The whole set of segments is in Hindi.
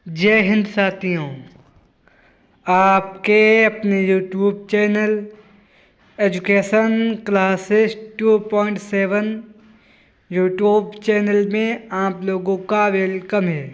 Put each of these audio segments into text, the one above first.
जय हिंद साथियों। आपके अपने YouTube channel education classes 2.7 YouTube channel में आप लोगों का वेलकम है।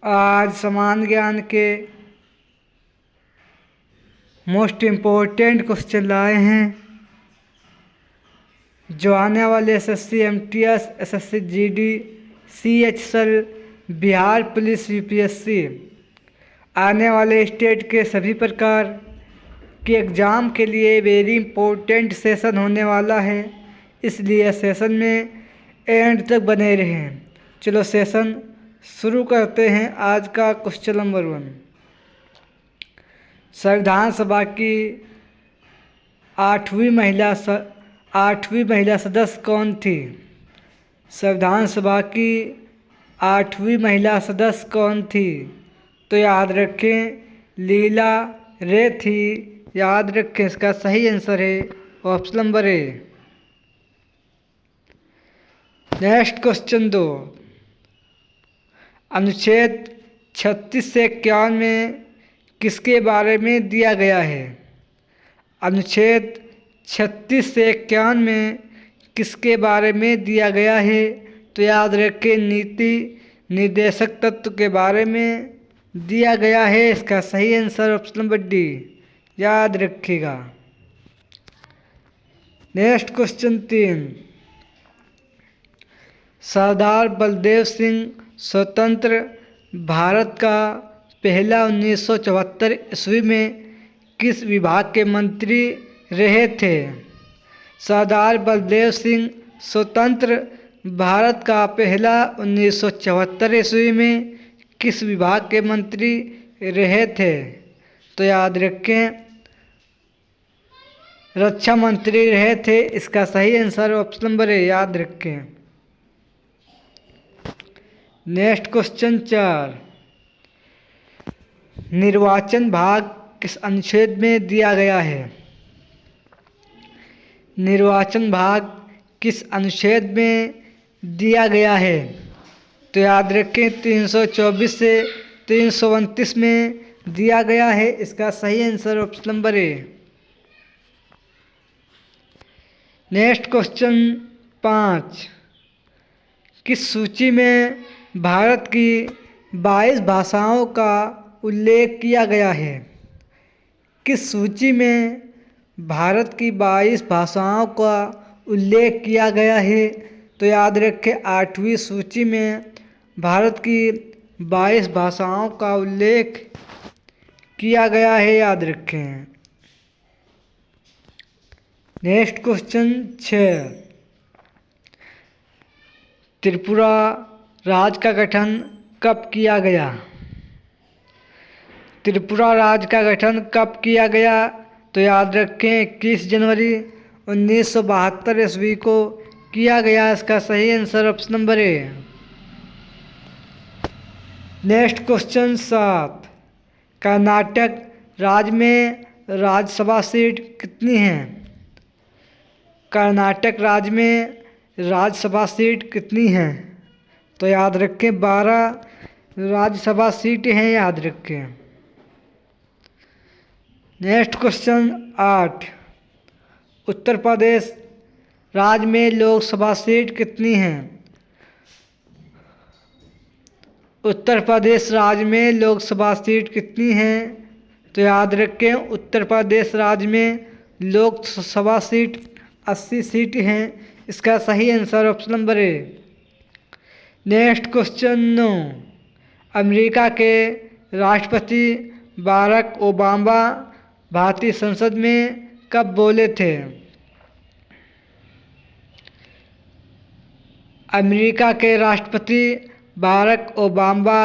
आज समान ज्ञान के मोस्ट इम्पोर्टेंट क्वेश्चन लाए हैं जो आने वाले SSC MTS, SSC GD, CHSL, Bihar police, UPSC आने वाले स्टेट के सभी प्रकार के एग्ज़ाम के लिए वेरी इम्पोर्टेंट सेशन होने वाला है, इसलिए सेशन में एंड तक बने रहें। चलो सेशन शुरू करते हैं। आज का क्वेश्चन नंबर 1, संविधान सभा की आठवीं महिला सदस्य कौन थी? संविधान सभा की 8वीं महिला सदस्य कौन थी? तो याद रखें लीला रे थी। याद रखें, इसका सही आंसर है option number A. Next question 2, अनुच्छेद 36 से 51 में किसके बारे में दिया गया है? अनुच्छेद 36 से 51 में किसके बारे में दिया गया है? तो याद रखें नीति निर्देशक तत्व के बारे में दिया गया है। इसका सही आंसर ऑप्शन नंबर डी। याद रखिएगा। नेक्स्ट क्वेश्चन 3, सरदार बलदेव सिंह स्वतंत्र भारत का पहला 1974 ईस्वी में किस विभाग के मंत्री रहे थे? सरदार बलदेव सिंह स्वतंत्र भारत का पहला 1974 ईस्वी में किस विभाग के मंत्री रहे थे? तो याद रखें रक्षा मंत्री रहे थे। इसका सही आंसर ऑप्शन नंबर ए। याद रखें। नेक्स्ट क्वेश्चन 4, निर्वाचन भाग किस अनुच्छेद में दिया गया है? निर्वाचन भाग किस अनुच्छेद में दिया गया है? तो याद रखें 324 से 329 में दिया गया है। इसका सही answer option number A. Next question 5, किस सूची में भारत की 22 भाषाओं का उल्लेख किया गया है? किस सूची में भारत की 22 भाषाओं का उल्लेख किया गया है? तो याद रखें 8वीं सूची में भारत की 22 भाषाओं का उल्लेख किया गया है। याद रखें। नेक्स्ट क्वेश्चन 6, त्रिपुरा राज्य का गठन कब किया गया? त्रिपुरा राज्य का गठन कब किया गया? तो याद रखें 21 जनवरी 1972 ईस्वी को किया गया। इसका सही answer option number A. Next question 7, Karnataka राज्य में राज्यसभा सीट कितनी हैं? कर्नाटक राज्य में राज्यसभा सीट कितनी हैं? तो याद रखें 12 राज्यसभा सीटें हैं। याद रखें। नेक्स्ट क्वेश्चन 8, उत्तर प्रदेश राज्य में लोकसभा सीट कितनी हैं? उत्तर प्रदेश राज्य में लोकसभा सीट कितनी हैं? तो याद रखें उत्तर प्रदेश राज्य में लोकसभा सीट 80 सीट हैं। इसका सही answer option number A. Next question 9, America के राष्ट्रपति बाराक ओबामा भारतीय संसद में कब बोले थे? अमेरिका के राष्ट्रपति बाराक ओबामा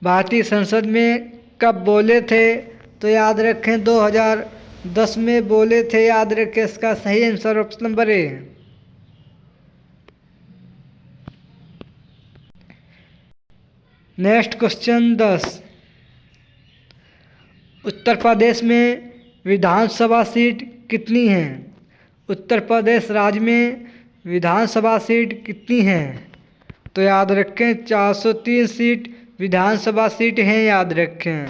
भारतीय संसद में कब बोले थे? तो याद रखें 2010 में बोले थे। याद रखें। इसका सही answer option number A. Next question 10, Uttar Pradesh में विधानसभा सीट कितनी हैं? उत्तर प्रदेश राज्य में विधानसभा सीट कितनी हैं? तो याद रखें 403 सीट विधानसभा सीट हैं, याद रखें।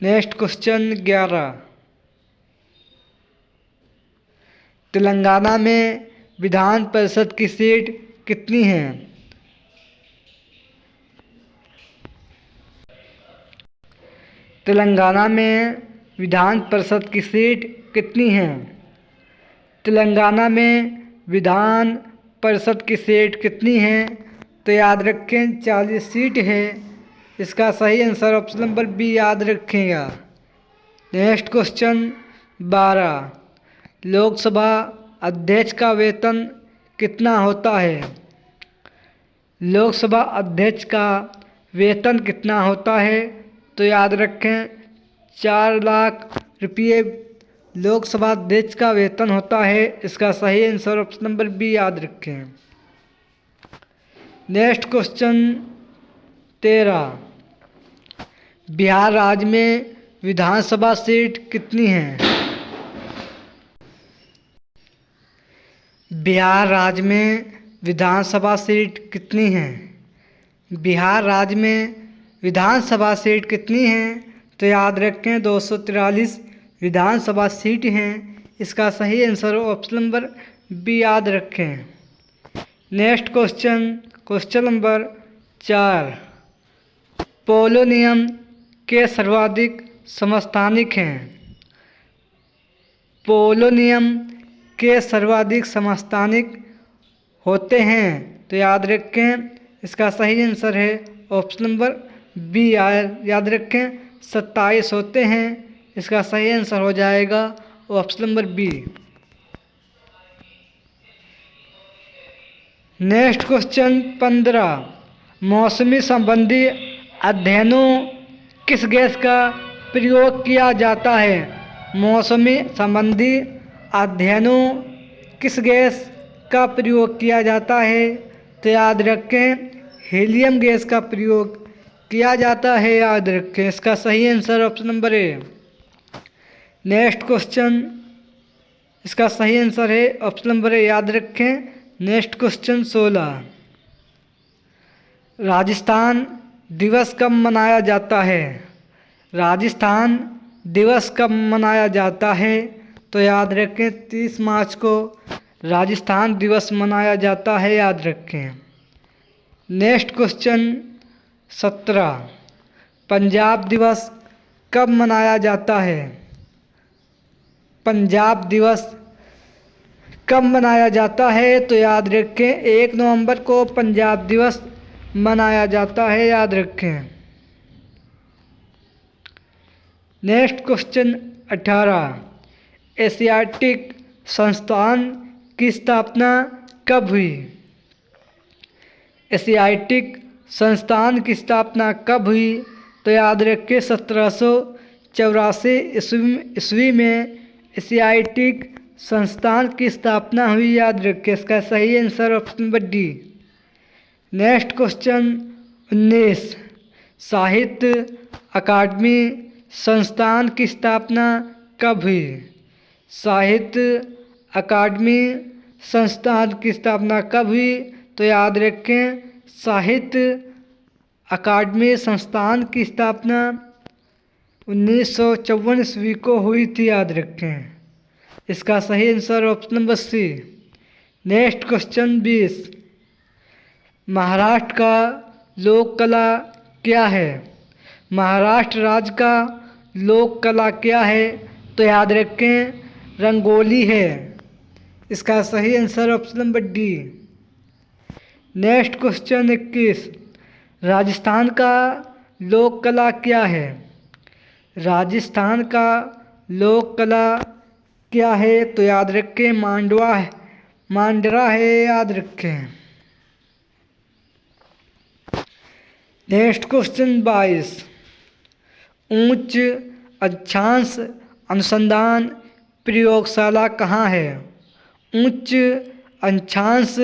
Next question 11। तेलंगाना में विधान परिषद की सीट कितनी हैं? तेलंगाना में विधान परिषद की सीट कितनी हैं? तेलंगाना में विधान परिषद की सीट कितनी हैं? तो याद रखें 40 सीट है। इसका सही आंसर ऑप्शन नंबर बी याद रखिएगा। Next question 12। लोकसभा अध्यक्ष का वेतन कितना होता है? लोकसभा अध्यक्ष का वेतन कितना होता है? तो याद रखें 4 लाख रुपये लोकसभा अध्यक्ष का वेतन होता है। इसका सही आंसर ऑप्शन नंबर बी याद रखें। Next question 13। बिहार राज्य में विधानसभा सीट कितनी हैं? बिहार राज्य में विधानसभा सीट कितनी हैं? बिहार राज्य में विधानसभा सीट कितनी हैं? तो याद रखें 243 विधानसभा सीट हैं। इसका सही आंसर ऑप्शन नंबर बी याद रखें। Next question number 4। पोलो नियम के सर्वाधिक समस्थानिक हैं? पोलो नियम के सर्वाधिक समस्थानिक होते हैं। तो याद रखें इसका सही आंसर है ऑप्शन नंबर बी याद रखें 27 होते हैं। इसका सही आंसर हो जाएगा option number B. Next question 15। मौसमी संबंधी अध्ययनों किस गैस का प्रयोग किया जाता है? मौसमी संबंधी अध्ययनों किस गैस का प्रयोग किया जाता है? तो याद रखें हीलियम गैस का प्रयोग किया जाता है, याद रखें। इसका सही answer option number A. Next question, इसका सही आंसर है ऑप्शन नंबर ए, याद रखें। Next question 16। राजस्थान दिवस कब मनाया जाता है? राजस्थान दिवस कब मनाया जाता है? तो याद रखें 30 मार्च को राजस्थान दिवस मनाया जाता है, याद रखें। Next question 17। पंजाब दिवस कब मनाया जाता है? पंजाब दिवस कब मनाया जाता है? तो याद रखें 1 नवंबर को पंजाब दिवस मनाया जाता है, याद रखें। Next question 18। एशियाटिक संस्थान की स्थापना कब हुई? एशियाटिक संस्थान की स्थापना कब हुई? तो याद रखें 1784 ईस्वी में एशियाटिक संस्थान की स्थापना हुई, याद रखें। इसका सही answer option number D. Next question 19। साहित्य अकादमी संस्थान की स्थापना कब हुई? साहित्य अकादमी संस्थान की स्थापना कब हुई? तो याद रखें साहित्य अकादमी संस्थान की स्थापना 1954 ईस्वी को हुई थी, याद रखें। इसका सही answer option number C. Next question 20। Maharashtra का लोक कला क्या है? महाराष्ट्र राज्य का लोक कला क्या है? तो याद रखें रंगोली है। इसका सही answer option number D. Next question 21। Rajasthan का लोक कला क्या है? राजस्थान का लोक कला क्या है? तो याद रखें मांडरा है, याद रखें। Next question 22। उच्च अक्षांश अनुसंधान प्रयोगशाला कहाँ है? उच्च अक्षांश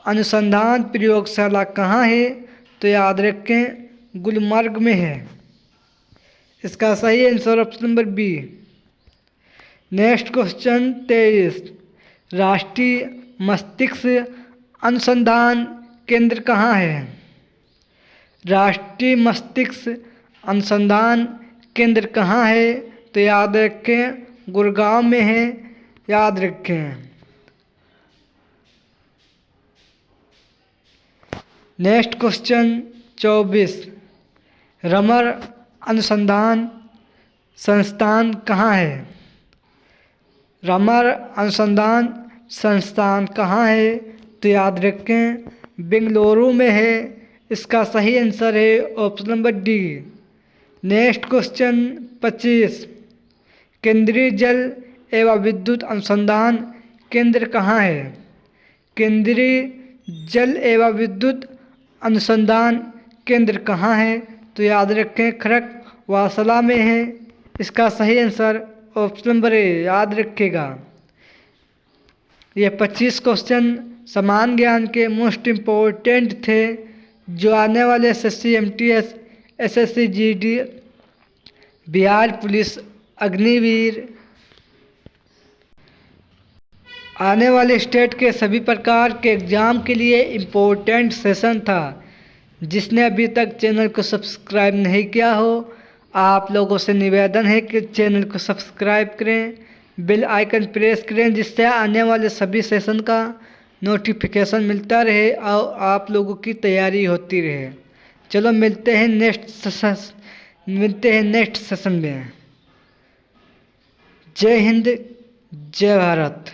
अनुसंधान प्रयोगशाला कहाँ है? तो याद रखें गुलमर्ग में है। इसका सही answer option number B. Next question 23। राष्ट्रीय मस्तिष्क अनुसंधान केंद्र कहाँ है? राष्ट्रीय मस्तिष्क अनुसंधान केंद्र कहाँ है? तो याद रखें गुड़गांव में है, याद रखें। नेक्स्ट क्वेश्चन 24, रमर अनुसंधान संस्थान कहाँ है? रमर अनुसंधान संस्थान कहाँ है? तो याद रखें बेंगलुरु में है। इसका सही आंसर है option number D. Next question 25, केंद्रीय जल एवं विद्युत अनुसंधान केंद्र कहाँ है? केंद्रीय जल एवं विद्युत अनुसंधान केंद्र कहाँ है? तो याद रखें खड़क वासला में है। इसका सही आंसर ऑप्शन नंबर ए, याद रखिएगा। ये 25 क्वेश्चन समान ज्ञान के मोस्ट इम्पोर्टेंट थे, जो आने वाले SSC MTS SSC GD Bihar police Agniveer आने वाले स्टेट के सभी प्रकार के एग्ज़ाम के लिए इम्पोर्टेंट सेशन था। जिसने अभी तक चैनल को सब्सक्राइब नहीं किया हो, आप लोगों से निवेदन है कि चैनल को सब्सक्राइब करें, बेल आइकन प्रेस करें, जिससे आने वाले सभी सेशन का नोटिफिकेशन मिलता रहे और आप लोगों की तैयारी होती रहे। चलो मिलते हैं नेक्स्ट सेशन में। जय हिंद, जय भारत।